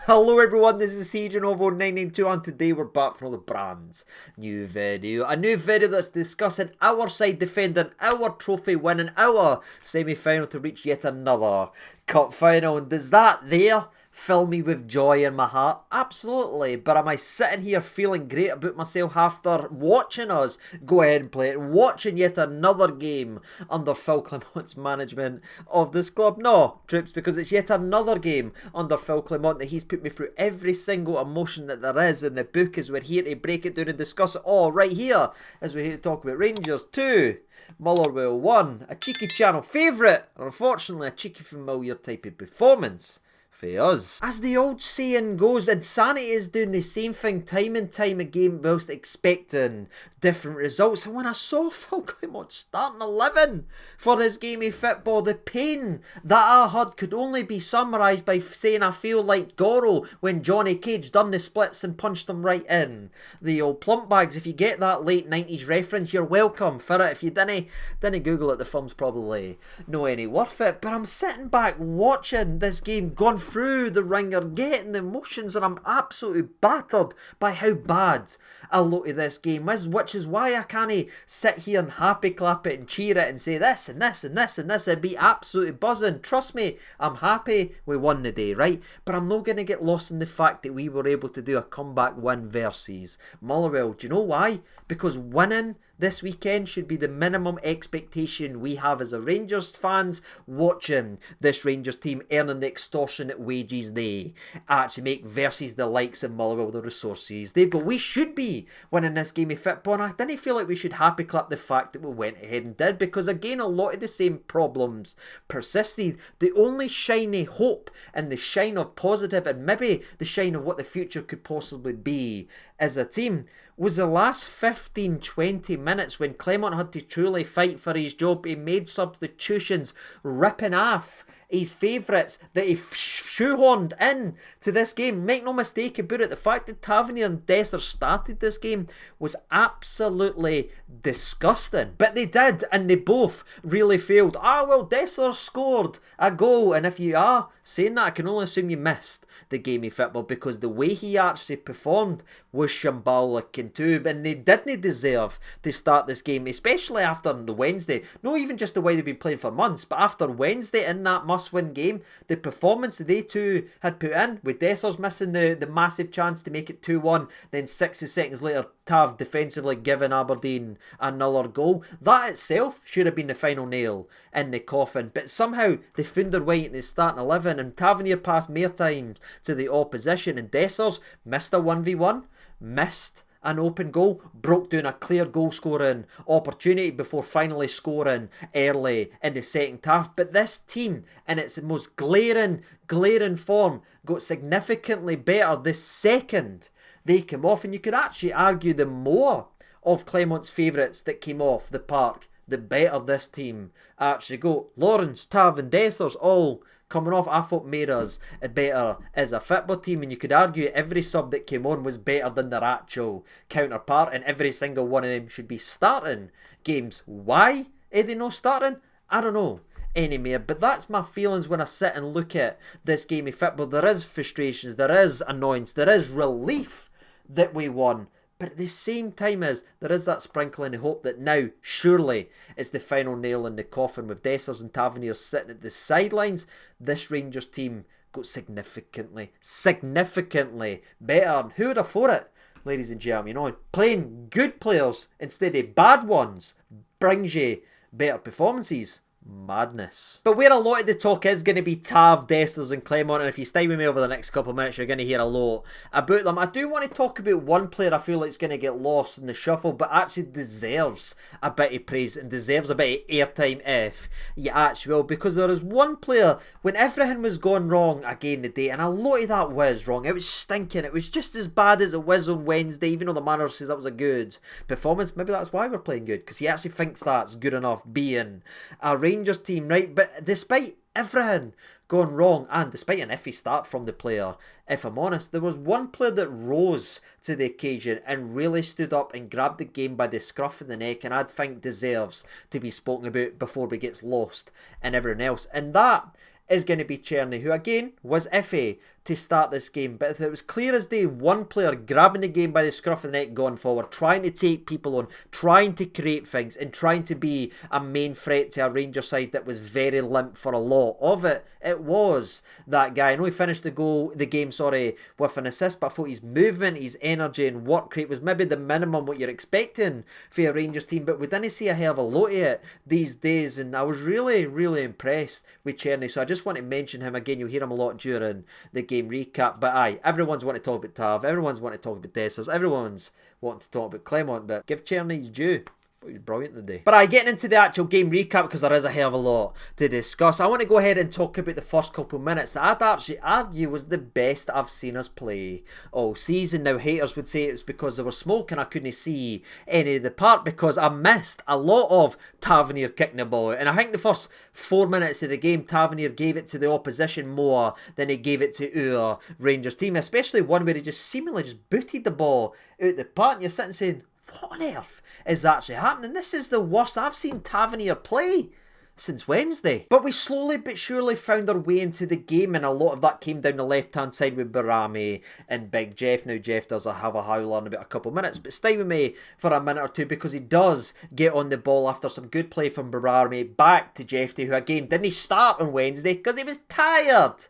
Hello everyone, this is Siege and Ovo 992 and today we're back for the brand's new video. A new video that's discussing our side defending our trophy winning our semi-final to reach yet another cup final. And does that there fill me with joy in my heart? Absolutely. But am I sitting here feeling great about myself after watching us go ahead and play it, watching yet another game under Phil Clement's management of this club? No, troops, because it's yet another game under Phil Clement that he's put me through every single emotion that there is in the book, as we're here to break it down and discuss it all right here, as we're here to talk about Rangers 2, Motherwell 1, a cheeky channel favourite, or unfortunately a cheeky familiar type of performance for us. As the old saying goes, insanity is doing the same thing time and time again whilst expecting different results. And when I saw Phil Clement starting 11 for this game of football, the pain that I had could only be summarised by saying I feel like Goro when Johnny Cage done the splits and punched them right in. The old plump bags, if you get that late 90s reference, you're welcome for it. If you didn't Google it, the film's probably no any worth it. But I'm sitting back watching this game, gone through the ringer, getting the emotions, and I'm absolutely battered by how bad a lot of this game is, which is why I can't sit here and happy clap it and cheer it and say this and this and this and this and be absolutely buzzing. Trust me, I'm happy we won the day, right? But I'm not going to get lost in the fact that we were able to do a comeback win versus Motherwell. Do you know why? Because winning this weekend should be the minimum expectation we have as a Rangers fans watching this Rangers team earning the extortionate wages they actually make versus the likes of Motherwell, the resources they've got. We should be winning this game of football, and I didn't feel like we should happy clap the fact that we went ahead and did, because again a lot of the same problems persisted. The only shiny hope and the shine of positive and maybe the shine of what the future could possibly be as a team was the last 15-20 minutes when Clement had to truly fight for his job. He made substitutions, ripping off his favourites that he shoehorned in to this game. Make no mistake about it, the fact that Tavernier and Dessers started this game was absolutely disgusting. But they did, and they both really failed. Well, Dessers scored a goal, and if you are saying that, I can only assume you missed the game of football, because the way he actually performed was shambolic and too, and they didn't deserve to start this game, especially after the Wednesday. Not even just the way they've been playing for months, but after Wednesday in that must-win game, the performance they two had put in, with Dessers missing the massive chance to make it 2-1, then 60 seconds later Tav defensively giving Aberdeen another goal. That itself should have been the final nail in the coffin, but somehow they found their way into the starting 11, and Tavernier passed more times to the opposition, and Dessers missed a 1v1, missed an open goal, broke down a clear goal scoring opportunity before finally scoring early in the second half. But this team, in its most glaring form, got significantly better the second they came off, and you could actually argue the more of Clement's favourites that came off the park, the better this team actually go. Lawrence, Tav and Dessers all coming off, I thought made us better as a football team, and you could argue every sub that came on was better than their actual counterpart, and every single one of them should be starting games. Why are they not starting? I don't know anymore, but that's my feelings when I sit and look at this game of football. There is frustrations, there is annoyance, there is relief that we won, but at the same time there is that sprinkling of hope that now surely it's the final nail in the coffin. With Dessers and Tavernier sitting at the sidelines, this Rangers team got significantly better. And who would have thought it, ladies and gentlemen? You know, playing good players instead of bad ones brings you better performances. Madness. But where a lot of the talk is going to be Tav, Dessers and Clement, and if you stay with me over the next couple of minutes you're going to hear a lot about them. I do want to talk about one player I feel like is going to get lost in the shuffle, but actually deserves a bit of praise and deserves a bit of airtime if you actually will, because there is one player when everything was going wrong again today, and a lot of that was wrong. It was stinking. It was just as bad as it was on Wednesday, even though the manager says that was a good performance. Maybe that's why we're playing good, because he actually thinks that's good enough being a Rangers team, right? But despite everything going wrong, and despite an iffy start from the player, if I'm honest, there was one player that rose to the occasion and really stood up and grabbed the game by the scruff of the neck, and I'd think deserves to be spoken about before we gets lost in everyone else, and that is going to be Cherny, who again was iffy to start this game, but it was clear as day, one player grabbing the game by the scruff of the neck going forward, trying to take people on, trying to create things, and trying to be a main threat to a Rangers side that was very limp for a lot of it. It was that guy. I know he finished the game with an assist, but I thought his movement, his energy and work rate was maybe the minimum what you're expecting for a Rangers team, but we didn't see a hell of a lot of it these days, and I was really, really impressed with Cherny, so I just want to mention him again. You'll hear him a lot during the game recap, but aye, everyone's wanting to talk about Tav, everyone's wanting to talk about Dessers, everyone's wanting to talk about Clement, but give Cherny his due. He was brilliant today. But getting into the actual game recap, because there is a hell of a lot to discuss, I want to go ahead and talk about the first couple of minutes that I'd actually argue was the best I've seen us play all season. Now, haters would say it's because they were smoking, I couldn't see any of the part, because I missed a lot of Tavernier kicking the ball. And I think the first 4 minutes of the game, Tavernier gave it to the opposition more than he gave it to our Rangers team, especially one where he just seemingly just booted the ball out the park, and you're sitting saying, what on earth is actually happening? This is the worst I've seen Tavernier play since Wednesday. But we slowly but surely found our way into the game, and a lot of that came down the left-hand side with Barami and Big Jeff. Now, Jeff does have a howler in about a couple of minutes, but stay with me for a minute or two, because he does get on the ball after some good play from Barami back to Jeff, who again didn't start on Wednesday because he was tired.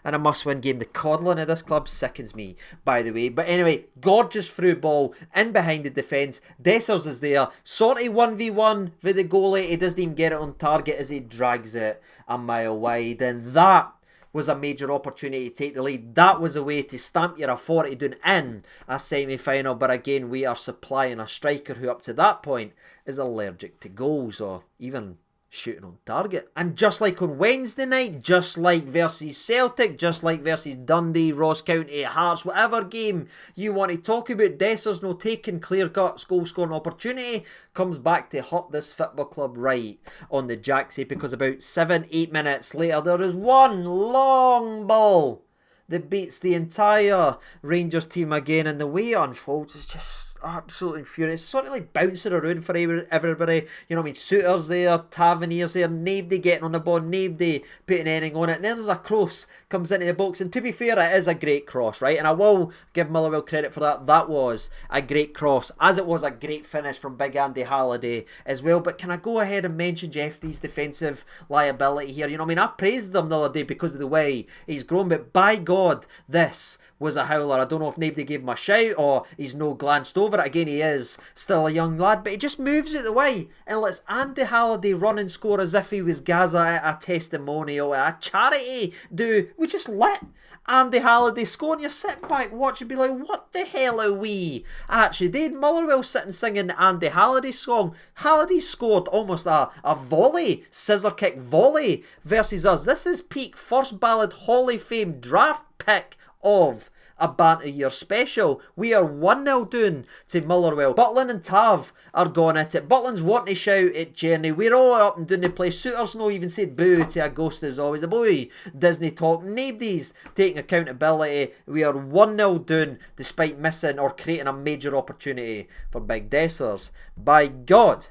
And a must-win game. The coddling of this club sickens me, by the way. But anyway, gorgeous through ball in behind the defence. Dessers is there. Sort of 1v1 for the goalie. He doesn't even get it on target as he drags it a mile wide. And that was a major opportunity to take the lead. That was a way to stamp your authority down in a semi-final. But again, we are supplying a striker who up to that point is allergic to goals, or even shooting on target. And just like on Wednesday night, just like versus Celtic, just like versus Dundee, Ross County, Hearts, whatever game you want to talk about, Dessers no taking clear-cut goal-scoring opportunity comes back to hurt this football club right on the jacksie, because about 7-8 minutes later there is one long ball that beats the entire Rangers team again, and the way it unfolds is just absolutely furious. It's sort of like bouncing around for everybody. You know what I mean? Suitors there, Tavernier's there, nobody getting on the ball, nobody putting anything on it. And then there's a cross comes into the box, and to be fair, it is a great cross, right? And I will give Motherwell credit for that. That was a great cross, as it was a great finish from Big Andy Halliday as well. But can I go ahead and mention Jeffrey's defensive liability here? You know what I mean? I praised him the other day because of the way he's grown, but by God, this was a howler. I don't know if nobody gave him a shout or he's no glanced over it. Again, he is still a young lad, but he just moves out the way and lets Andy Halliday run and score as if he was Gaza at a testimonial, a charity do. We just let Andy Halliday score, and you're sitting back watching and be like, what the hell are we actually doing? Motherwell sitting singing the Andy Halliday song. Halliday scored almost a volley, scissor kick volley versus us. This is peak first ballot Hall of Fame draft pick of a banter year special. We are 1-0 down to Motherwell. Butlin and Tav are going at it. Butlin's wanting to shout at Cherny. We're all up and down the place. Suitors no even say boo to a ghost as always. The boy Disney talk. Nobody's taking accountability. We are 1-0 down despite missing or creating a major opportunity for Big Dessers. By God,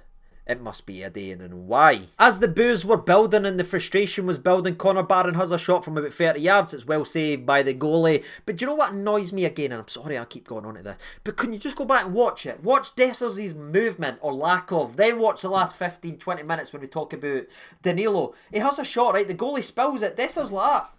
it must be a day, and why? As the boos were building and the frustration was building, Connor Barron has a shot from about 30 yards. It's well saved by the goalie. But do you know what annoys me again? And I'm sorry I keep going on to this, but can you just go back and watch it? Watch Dessers' movement or lack of. Then watch the last 15-20 minutes when we talk about Danilo. He has a shot, right? The goalie spills it. Dessers like that.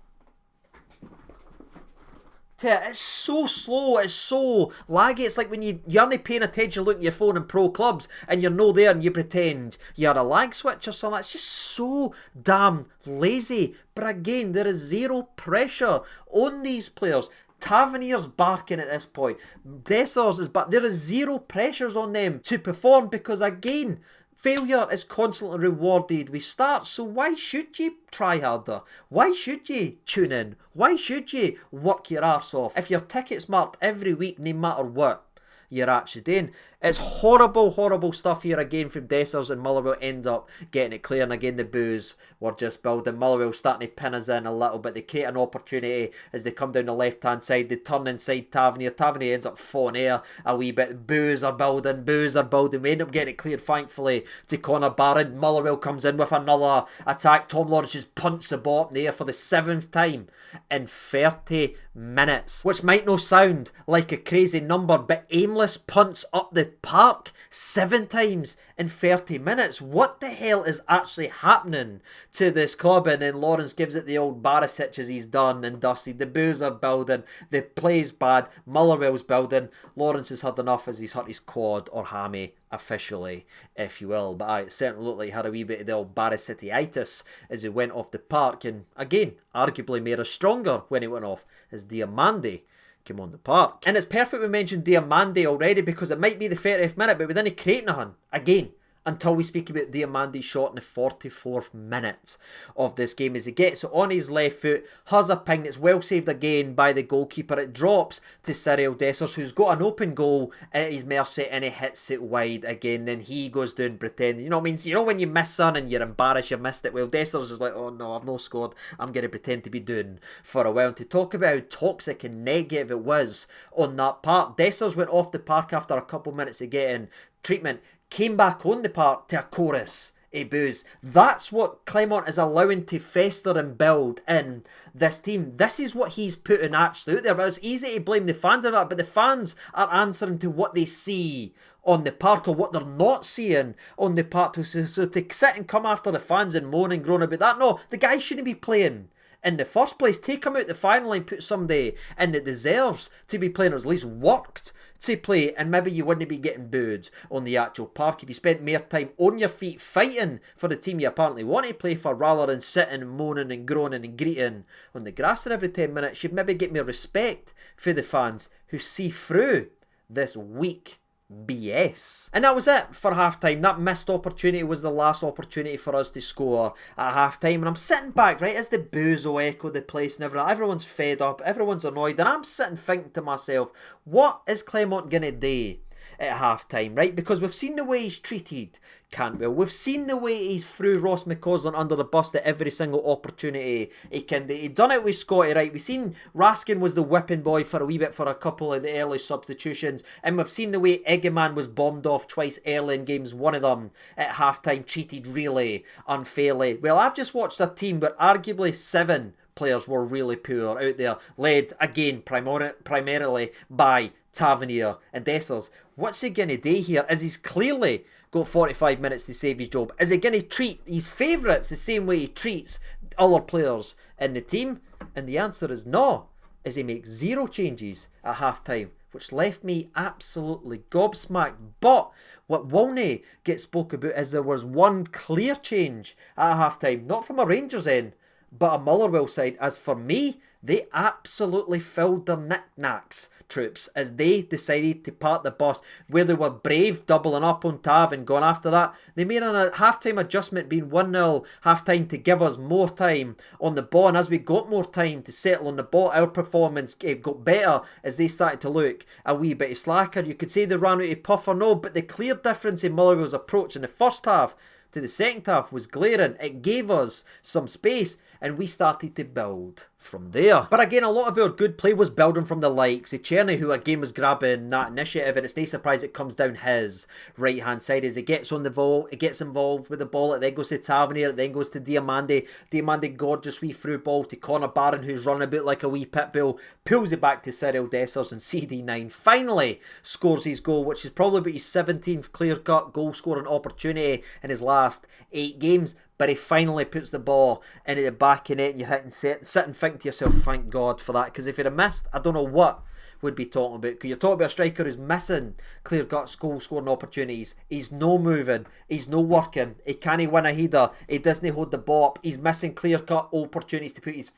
It's so slow, it's so laggy. It's like when you're only paying attention looking at your phone in pro clubs and you're no there and you pretend you're a lag switch or something. It's just so damn lazy. But again, there is zero pressure on these players. Tavernier's barking at this point. Dessers is back. There is zero pressures on them to perform because again, failure is constantly rewarded with starts, so why should you try harder? Why should you tune in? Why should you work your arse off if your ticket's marked every week no matter what you're actually doing? It's horrible, horrible stuff here again from Dessers, and Motherwell end up getting it clear. And again, the boos were just building. Motherwell starting to pin us in a little bit. They create an opportunity as they come down the left-hand side. They turn inside Tavernier. Tavernier ends up falling air a wee bit. Boos are building. Boos are building. We end up getting it cleared, thankfully, to Connor Barron. Motherwell comes in with another attack. Tom Lawrence just punts the ball up in the air for the 7th time in 30 minutes, which might not sound like a crazy number, but aimless punts up the park 7 times in 30 minutes. What the hell is actually happening to this club? And then Lawrence gives it the old Barisic as he's done and dusted. The boos are building, the play's bad, Motherwell's building. Lawrence has had enough as he's hurt his quad or hammy officially, if you will. But it certainly looked like he had a wee bit of the old Barisic-itis as he went off the park, and again, arguably made us stronger when he went off as Diamande came on the park. And it's perfect we mentioned Diamande already, because it might be the 30th minute, but we're then creating a hun again until we speak about Diamande's shot in the 44th minute of this game as he gets it on his left foot, has a ping that's well saved again by the goalkeeper. It drops to Cyril Dessers, who's got an open goal at his mercy, and he hits it wide again. Then he goes down pretending, you know what I mean? You know when you miss something and you're embarrassed you've missed it? Well, Dessers is like, oh no, I've not scored, I'm going to pretend to be doing for a while. And to talk about how toxic and negative it was on that part, Dessers went off the park after a couple minutes of getting treatment, came back on the park to a chorus of boos. That's what Clement is allowing to fester and build in this team. This is what he's putting actually out there. But it's easy to blame the fans of that, but the fans are answering to what they see on the park or what they're not seeing on the park. So to sit and come after the fans and moan and groan about that, no, the guy shouldn't be playing in the first place. Take him out the final line, put somebody in that deserves to be playing, or at least worked to play, and maybe you wouldn't be getting booed on the actual park if you spent more time on your feet fighting for the team you apparently want to play for, rather than sitting and moaning and groaning and greeting on the grass in every 10 minutes. You'd maybe get more respect for the fans who see through this weak BS. And that was it for half time. That missed opportunity was the last opportunity for us to score at half time, and I'm sitting back, right, as the boos will echo the place and everything. Everyone's fed up, everyone's annoyed, and I'm sitting thinking to myself, what is Clement gonna do at half time, right? Because we've seen the way he's treated Cantwell, we've seen the way he's threw Ross McCausland under the bus at every single opportunity he can do. He done it with Scotty, right? We've seen Raskin was the whipping boy for a wee bit for a couple of the early substitutions, and we've seen the way Egeman was bombed off twice early in games, one of them at half time, treated really unfairly. Well, I've just watched a team where arguably 7 players were really poor out there, led again primarily by Tavernier and Dessers. What's he going to do here? Is he's clearly got 45 minutes to save his job? Is he going to treat his favourites the same way he treats other players in the team? And the answer is no, as he makes 0 changes at half time, which left me absolutely gobsmacked. But what won't get spoke about is there was one clear change at half time, not from a Rangers end, but a Motherwell side. As for me, they absolutely filled their knick-knacks, troops, as they decided to part the bus. Where they were brave, doubling up on Tav and going after that, they made a half-time adjustment, being 1-0 half-time, to give us more time on the ball. And as we got more time to settle on the ball, our performance got better as they started to look a wee bit slacker. You could say they ran out of puff or no, but the clear difference in Motherwell's approach in the first half to the second half was glaring. It gave us some space, and we started to build from there. But again, a lot of our good play was building from the likes of Cherny, who again was grabbing that initiative, and it's no surprise it comes down his right hand side as he gets on the ball, it gets involved with the ball, it then goes to Tavernier, it then goes to Diamande. Diamande, gorgeous wee through ball to Connor Barron, who's running about like a wee pit bull, pulls it back to Cyril Dessers, and CD9 finally scores his goal, which is probably his 17th clear-cut goal scoring opportunity in his last 8 games. But he finally puts the ball into the back of net, and you're hitting sit and think to yourself, thank God for that. Because if he'd have missed, I don't know what we'd be talking about. Because you're talking about a striker who's missing clear-cut goal-scoring opportunities. He's no moving. He's no working. He can't win a header. He doesn't hold the ball up. He's missing clear-cut opportunities to put his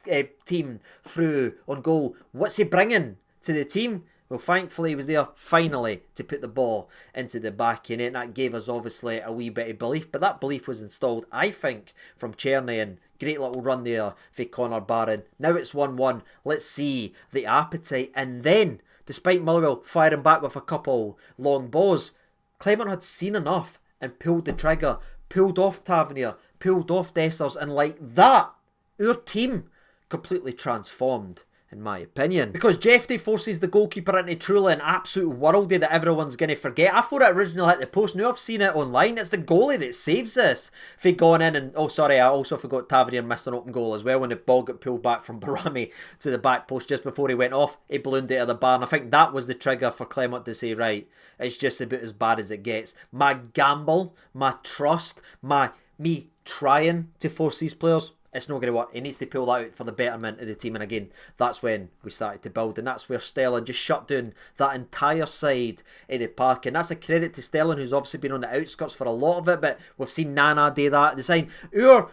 team through on goal. What's he bringing to the team? Well, thankfully he was there finally to put the ball into the back of net, and that gave us obviously a wee bit of belief. But that belief was installed, I think, from Cherny, and great little run there for Connor Barron. Now it's 1-1. Let's see the appetite. And then, despite Motherwell firing back with a couple long balls, Clement had seen enough and pulled the trigger, pulled off Tavernier, pulled off Dessers, and like that, our team completely transformed in my opinion. Because Jeffy forces the goalkeeper into truly an absolute worldie that everyone's going to forget. I thought it originally hit the post. Now I've seen it online. It's the goalie that saves this. If he'd gone in and... Oh, sorry, I also forgot Tavernier missed an open goal as well when the ball got pulled back from Barami to the back post just before he went off. He ballooned it out of the bar, and I think that was the trigger for Clement to say, right, it's just about as bad as it gets. My gamble, my trust, me trying to force these players, it's not going to work. He needs to pull that out for the betterment of the team. And again, that's when we started to build. And that's where Sterling just shut down that entire side of the park. And that's a credit to Sterling, who's obviously been on the outskirts for a lot of it. But we've seen Nana do that at the side. Our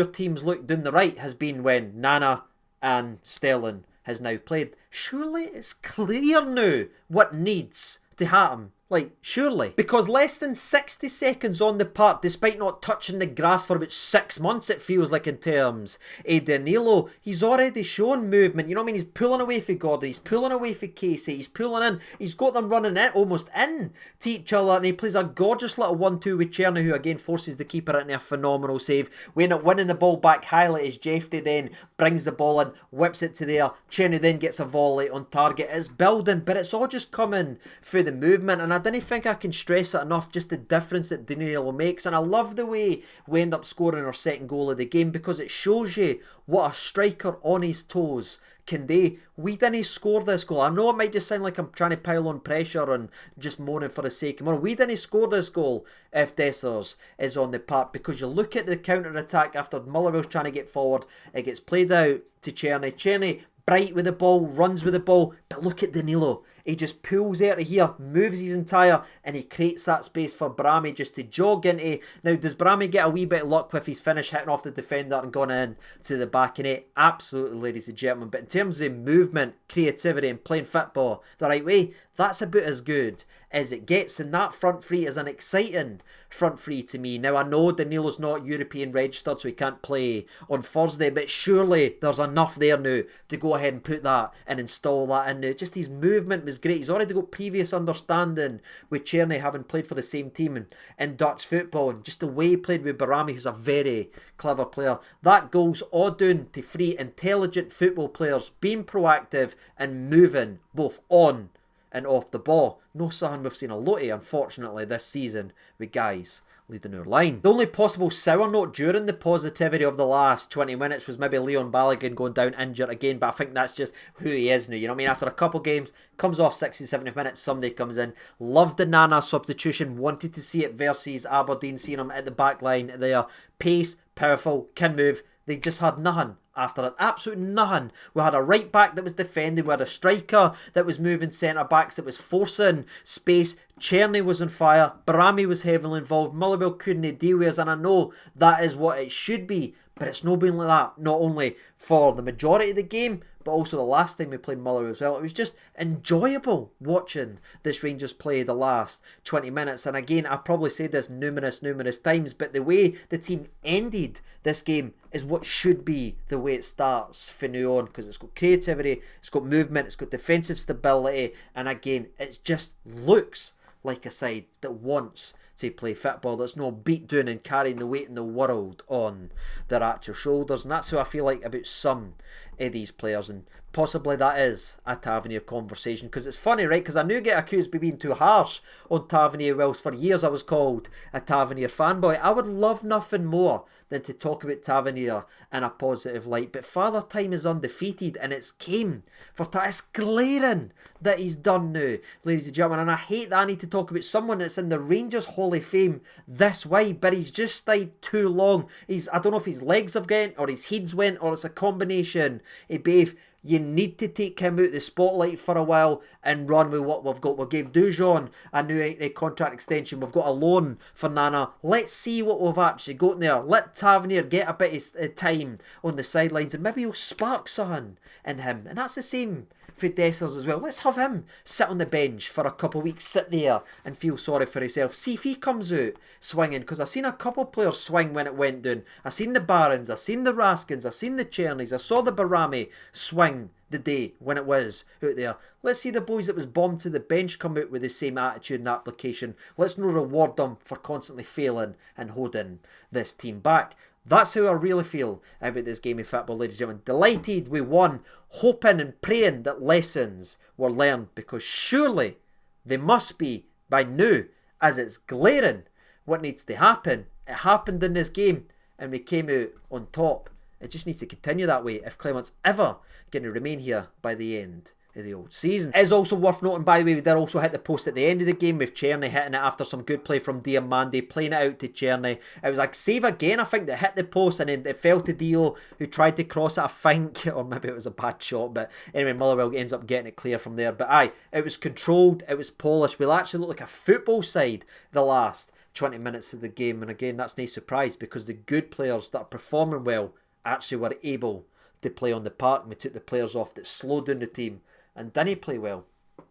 team's look down the right has been when Nana and Sterling has now played. Surely it's clear now what needs to happen. Like, surely. Because less than 60 seconds on the park, despite not touching the grass for about 6 months, it feels like, in terms of Danilo, he's already shown movement. You know what I mean? He's pulling away for Gordon, he's pulling away for Casey, he's pulling in, he's got them running in, almost in to each other, and he plays a gorgeous little 1-2 with Cherny, who again forces the keeper into a phenomenal save. We end up winning the ball back. Highlight as Jeffy then brings the ball in, whips it to there. Cherny then gets a volley on target. It's building, but it's all just coming through the movement, and I didn't think I can stress it enough, just the difference that Danilo makes. And I love the way we end up scoring our second goal of the game, because it shows you what a striker on his toes can do. We didn't score this goal. I know it might just sound like I'm trying to pile on pressure and just moaning for the sake of more. We didn't score this goal if Dessers is on the park, because you look at the counter-attack after Motherwell's trying to get forward. It gets played out to Cherny. Cherny, bright with the ball, runs with the ball, but look at Danilo. He just pulls out of here, moves his entire, and he creates that space for Brahmi just to jog into. Now, does Brahmi get a wee bit of luck with his finish hitting off the defender and gone in to the back of it? Absolutely, ladies and gentlemen. But in terms of movement, creativity, and playing football the right way, that's about as good as it gets. And that front three is an exciting front three to me. Now, I know Danilo's not European registered, so he can't play on Thursday, but surely there's enough there now to go ahead and put that and install that in now. Just his movement was great. He's already got previous understanding with Cherny, having played for the same team in Dutch football, and just the way he played with Barami, who's a very clever player. That goes all down to three intelligent football players being proactive and moving both on and off the ball. No something we've seen a lot of, unfortunately, this season with guys leading our line. The only possible sour note during the positivity of the last 20 minutes was maybe Leon Balogun going down injured again, but I think that's just who he is now. You know what I mean? After a couple games, comes off 60, 70 minutes, somebody comes in. Loved the Nana substitution, wanted to see it versus Aberdeen, seeing him at the back line there. Pace, powerful, can move. They just had nothing after it. Absolutely nothing. We had a right back that was defending. We had a striker that was moving centre backs, that was forcing space. Cherny was on fire. Barami was heavily involved. Motherwell couldn't deal with us, and I know that is what it should be, but it's not been like that. Not only for the majority of the game, but also the last time we played Motherwell as well. It was just enjoyable watching this Rangers play the last 20 minutes. And again, I've probably said this numerous times, but the way the team ended this game is what should be the way it starts from now on, because it's got creativity, it's got movement, it's got defensive stability, and again, it just looks like a side that wants to play football, that's not beat down and carrying the weight in the world on their actual shoulders. And that's how I feel like about some of these players, and possibly that is a Tavernier conversation, because it's funny, right? Because I knew get accused of being too harsh on Tavernier, whilst for years I was called a Tavernier fanboy. I would love nothing more than to talk about Tavernier in a positive light, but Father Time is undefeated, and it's came for it's glaring that he's done now, ladies and gentlemen. And I hate that I need to talk about someone that's in the Rangers Hall of Fame this way, but he's just stayed too long. I don't know if his legs have gone, or his head's went, or it's a combination of both. You need to take him out the spotlight for a while and run with what we've got. We gave Dujon a new contract extension. We've got a loan for Nana. Let's see what we've actually got in there. Let Tavernier get a bit of time on the sidelines, and maybe he'll spark something in him. And that's the same for Dessers as well. Let's have him sit on the bench for a couple of weeks, sit there and feel sorry for himself. See if he comes out swinging, because I've seen a couple of players swing when it went down. I've seen the Barons, I've seen the Raskins, I've seen the Chernys, I saw the Barami swing the day when it was out there. Let's see the boys that was bombed to the bench come out with the same attitude and application. Let's not reward them for constantly failing and holding this team back. That's how I really feel about this game of football, ladies and gentlemen. Delighted we won, hoping and praying that lessons were learned, because surely they must be by now, as it's glaring what needs to happen. It happened in this game and we came out on top. It just needs to continue that way if Clement's ever going to remain here by the end of the old season. It is also worth noting, by the way, we did also hit the post at the end of the game with Cherny hitting it after some good play from Diamande, playing it out to Cherny. It was like save again, I think, that hit the post, and then it fell to Dio, who tried to cross it, I think, or maybe it was a bad shot, but anyway, Motherwell ends up getting it clear from there. But aye, it was controlled, it was polished. We'll actually look like a football side the last 20 minutes of the game, and again, that's no surprise, because the good players that are performing well actually were able to play on the park, and we took the players off that slowed down the team and didn't play well,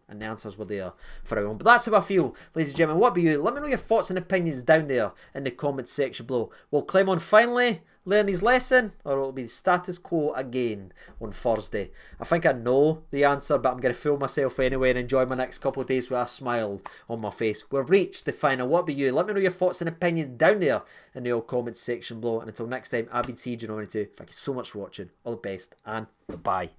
and the answers were there for everyone. But that's how I feel, ladies and gentlemen. What about you? Let me know your thoughts and opinions down there in the comments section below. Will Clement finally learn his lesson, or will it be the status quo again on Thursday? I think I know the answer, but I'm going to fool myself anyway and enjoy my next couple of days with a smile on my face. We've reached the final. What about you? Let me know your thoughts and opinions down there in the old comments section below. And until next time, I've been CJ92. Thank you so much for watching. All the best, and bye.